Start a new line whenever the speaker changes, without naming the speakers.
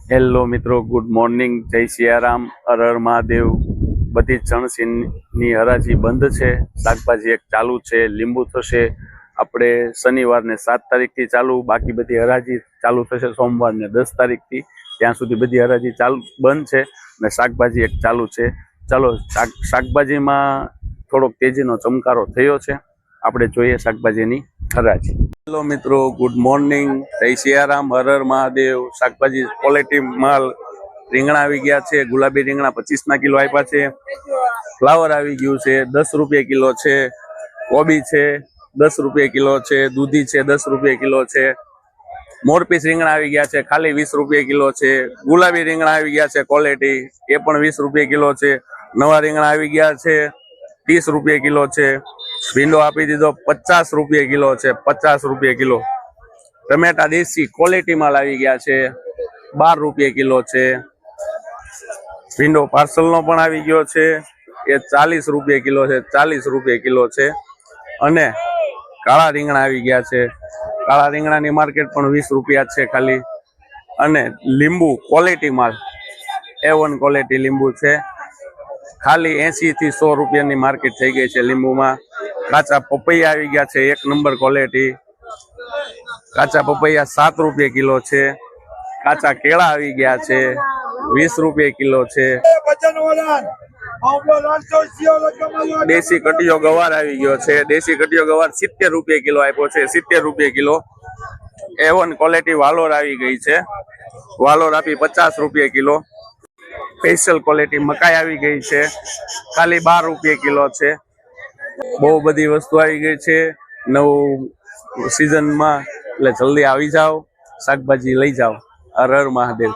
Hello મિત્રો, good morning, જય સિયારામ, હર હર મહાદેવ। બધી ચણસીની હરાજી બંધ છે, શાકભાજી એક ચાલુ છે, લીંબુ થશે આપણે શનિવારને 7 તારીખથી ચાલુ, બાકી બધી હરાજી ચાલુ થશે સોમવારને 10 તારીખથી। ત્યાં સુધી બધી હરાજી ચાલુ બંધ છે અને શાકભાજી એક ચાલુ છે। ચાલો શાકભાજીમાં થોડોક તેજીનો ચમકારો થયો છે, આપણે જોઈએ શાકભાજીની હરાજી। હેલો મિત્રો, ગુડ મોર્નિંગ, જય સિયારામ, હર હર મહાદેવ। શાકભાજી ક્વોલિટી માલ રીંગણા આવી ગયા છે, ગુલાબી રીંગણા 25 કિલો આપ્યા છે, ફ્લાવર આવી ગયું છે 10 રૂપિયા કિલો છે, કોબી છે 10 રૂપિયા કિલો છે, દૂધી છે 10 રૂપિયા કિલો છે, મોરપીસ રીંગણા આવી ગયા છે ખાલી 20 રૂપિયા કિલો છે, ગુલાબી રીંગણા આવી ગયા છે ક્વોલિટી એ પણ 20 રૂપિયા કિલો છે, નવા રીંગણા આવી ગયા છે 30 રૂપિયા કિલો છે, ભીંડો આપી દીધો 50 રૂપિયા કિલો છે, 50 રૂપિયા કિલો। ટમેટા દેશી ક્વોલિટી માલ આવી ગયા છે 12 રૂપિયા કિલો છે, ભીંડો પાર્સલનો પણ આવી ગયો છે એ 40 રૂપિયા કિલો છે, 40 રૂપિયા કિલો છે। અને કાળા રીંગણા આવી ગયા છે, કાળા રીંગણાની માર્કેટ પણ 20 રૂપિયા છે ખાલી। અને લીંબુ ક્વોલિટી માલ A1 ક્વોલિટી લીંબુ છે, ખાલી 80 થી 100 રૂપિયાની માર્કેટ થઈ ગઈ છે લીંબુમાં। કાચા પપૈયા આવી ગયા છે 1 નંબર ક્વોલિટી, કાચા પપૈયા 7 રૂપિયા કિલો છે, કાચા કેળા આવી ગયા છે 20 રૂપિયા કિલો છે, દેશી કટિયો ગવાર આવી ગયો છે, દેશી કટિયો ગવાર 70 રૂપિયા કિલો આપ્યો છે, 70 રૂપિયા કિલો। A1 ક્વોલિટી વાલોર આવી ગઈ છે, વાલોર આપી 50 રૂપિયા કિલો। સ્પેશિયલ ક્વોલિટી મકાઈ આવી ગઈ છે, ખાલી 12 રૂપિયા કિલો છે। બહુ બધી વસ્તુ આવી ગઈ છે નવું સિઝનમાં, એટલે જલ્દી આવી જાઓ, શાકભાજી લઈ જાઓ। હર હર મહાદેવ।